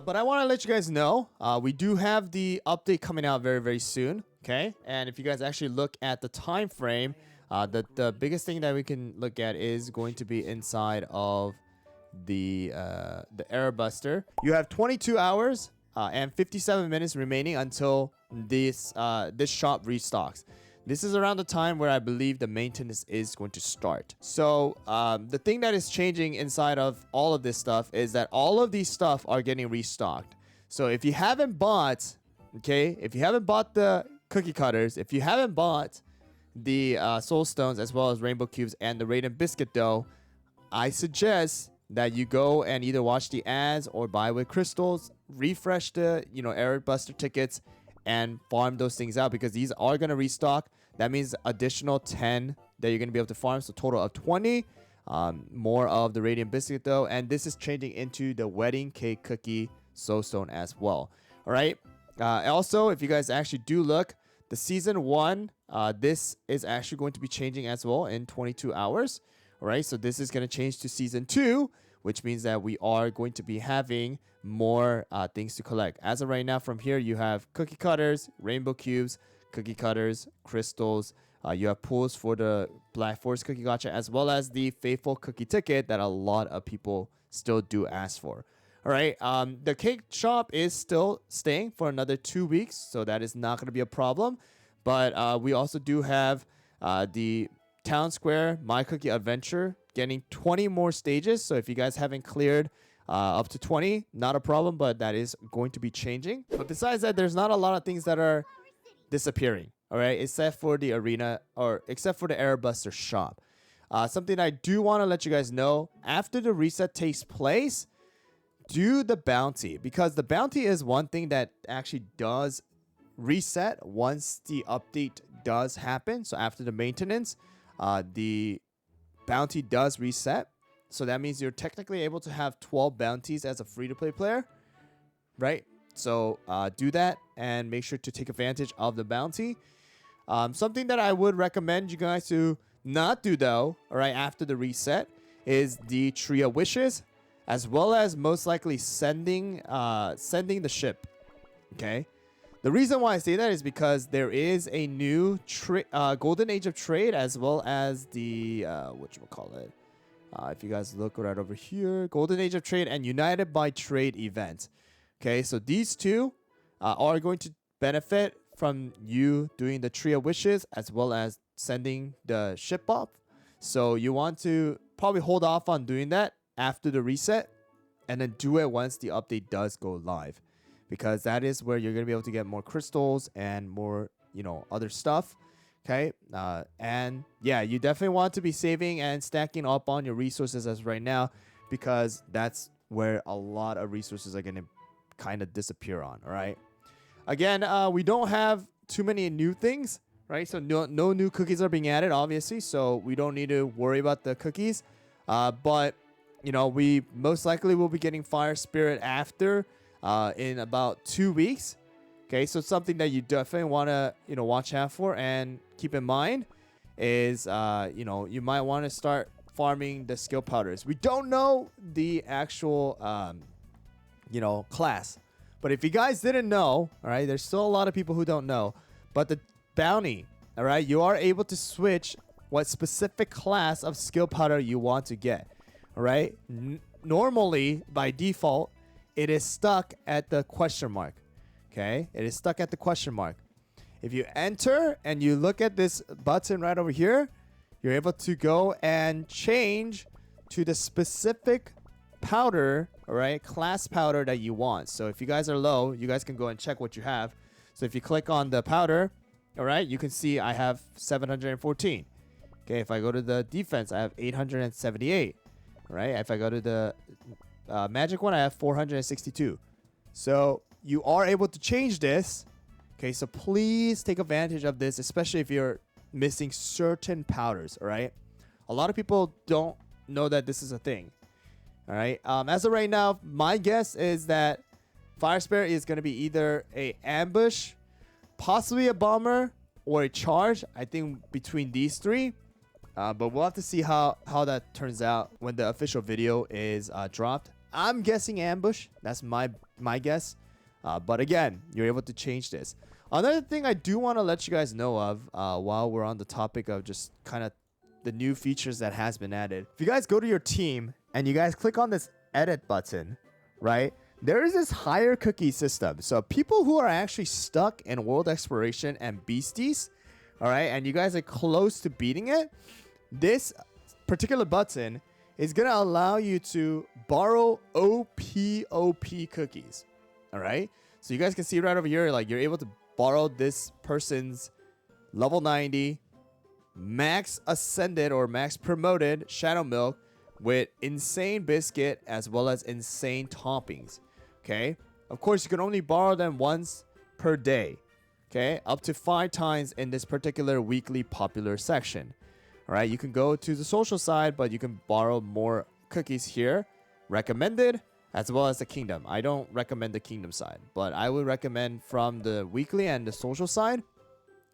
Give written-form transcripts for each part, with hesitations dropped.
But I want to let you guys know, we do have the update coming out very, very soon. Okay, and if you guys actually look at the time frame, the biggest thing that we can look at is going to be inside of the Error Buster. You have 22 hours and 57 minutes remaining until this shop restocks. This is around the time where I believe the maintenance is going to start. So the thing that is changing inside of all of this stuff is that all of these stuff are getting restocked. So if you haven't bought, if you haven't bought the cookie cutters, if you haven't bought the soul stones as well as rainbow cubes and the radiant biscuit dough, I suggest that you go and either watch the ads or buy with crystals, refresh the Error Buster tickets, and farm those things out, because these are going to restock. That means additional 10 that you're going to be able to farm, so total of 20. More of the radiant biscuit dough, and this is changing into the wedding cake cookie soul stone as well. All right. Also, if you guys actually do look, the season 1, this is actually going to be changing as well in 22 hours. All right, so this is going to change to season 2, which means that we are going to be having more things to collect. As of right now, from here, you have cookie cutters, rainbow cubes, cookie cutters, crystals. You have pools for the Black Forest cookie gacha, as well as the faithful cookie ticket that a lot of people still do ask for. All right, the cake shop is still staying for another 2 weeks, so that is not going to be a problem. But we also do have the Town Square My Cookie Adventure getting 20 more stages. So if you guys haven't cleared up to 20, not a problem, but that is going to be changing. But besides that, there's not a lot of things that are disappearing, all right, except for the arena, or except for the Error Buster shop. Something I do want to let you guys know, after the reset takes place, do the bounty, because the bounty is one thing that actually does reset once the update does happen. So after the maintenance, the bounty does reset. So that means you're technically able to have 12 bounties as a free-to-play player, right? So do that and make sure to take advantage of the bounty. Something that I would recommend you guys to not do, though, all right, after the reset, is the Tree of Wishes, as well as most likely sending the ship. Okay. The reason why I say that is because there is a new Golden Age of Trade, as well as the whatchamacallit. If you guys look right over here, Golden Age of Trade and United by Trade event. Okay, so these two are going to benefit from you doing the Tree of Wishes as well as sending the ship up. So you want to probably hold off on doing that after the reset, and then do it once the update does go live, because that is where you're going to be able to get more crystals and more, other stuff. Okay. And yeah, you definitely want to be saving and stacking up on your resources as right now, because that's where a lot of resources are going to kind of disappear on. All right. Again, we don't have too many new things, right? So no new cookies are being added, obviously. So we don't need to worry about the cookies. But we most likely will be getting Fire Spirit after in about 2 weeks. Okay, so something that you definitely want to watch out for and keep in mind is you might want to start farming the skill powders. We don't know the actual class, but if you guys didn't know, all right, there's still a lot of people who don't know, but the bounty, all right, you are able to switch what specific class of skill powder you want to get. All right. Normally, by default, it is stuck at the question mark. Okay. It is stuck at the question mark. If you enter and you look at this button right over here, you're able to go and change to the specific powder, all right, class powder that you want. So if you guys are low, you guys can go and check what you have. So if you click on the powder, all right, you can see I have 714. Okay. If I go to the defense, I have 878. Right? If I go to the magic one, I have 462. So you are able to change this. Okay, so please take advantage of this, especially if you're missing certain powders. All right, a lot of people don't know that this is a thing. All right, as of right now, my guess is that Fire Spirit is going to be either a ambush, possibly a bomber, or a charge. I think between these three. But we'll have to see how that turns out when the official video is dropped. I'm guessing ambush. That's my my guess. But again, you're able to change this. Another thing I do want to let you guys know of while we're on the topic of just kind of the new features that has been added. If you guys go to your team and you guys click on this edit button, right? There is this higher cookie system. So people who are actually stuck in world exploration and beasties, all right, and you guys are close to beating it, this particular button is going to allow you to borrow OP cookies, all right? So you guys can see right over here, like you're able to borrow this person's level 90 max ascended or max promoted shadow milk with insane biscuit as well as insane toppings. Okay, of course you can only borrow them once per day, okay, up to 5 times in this particular weekly popular section. All right, you can go to the social side, but you can borrow more cookies here, recommended, as well as the kingdom. I don't recommend the kingdom side, but I would recommend from the weekly and the social side.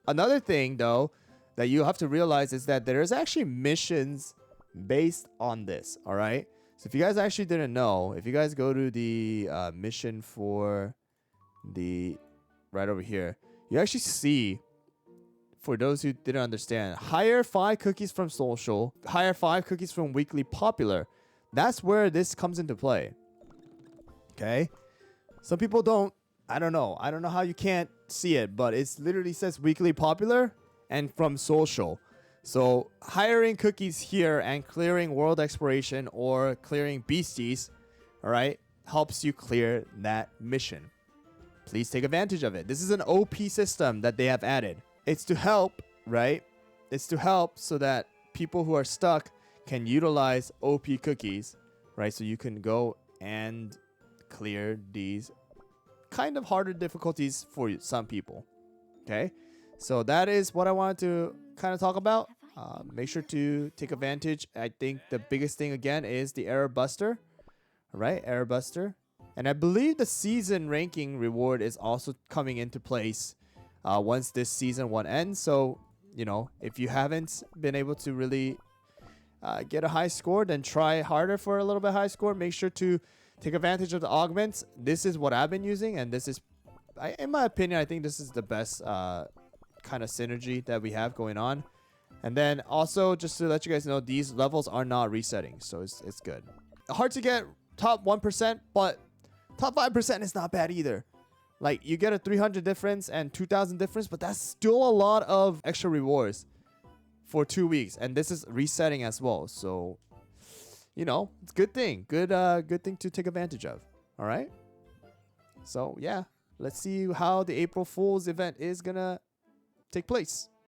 Another thing though that you have to realize is that there is actually missions based on this. All right, so if you guys actually didn't know, if you guys go to the mission for the right over here, you actually see, for those who didn't understand, hire 5 cookies from social, hire 5 cookies from weekly popular. That's where this comes into play. Okay, some people don't, I don't know how you can't see it, but it literally says weekly popular and from social. So hiring cookies here and clearing world exploration or clearing beasties, all right, helps you clear that mission. Please take advantage of it. This is an OP system that they have added. It's to help, right? It's to help so that people who are stuck can utilize OP cookies, right? So you can go and clear these kind of harder difficulties for some people. Okay, so that is what I wanted to kind of talk about. Make sure to take advantage. I think the biggest thing again is the error buster. All right, error buster. And I believe the season ranking reward is also coming into place once this season 1 ends. So, you know, if you haven't been able to really get a high score, then try harder for a little bit high score. Make sure to take advantage of the augments. This is what I've been using, and this is, in my opinion, I think this is the best kind of synergy that we have going on. And then also, just to let you guys know, these levels are not resetting, so it's good. Hard to get top 1%, but top 5% is not bad either. Like, you get a 300 difference and 2,000 difference, but that's still a lot of extra rewards for 2 weeks. And this is resetting as well. So, you know, it's a good thing. Good thing to take advantage of. All right? So, yeah. Let's see how the April Fool's event is going to take place.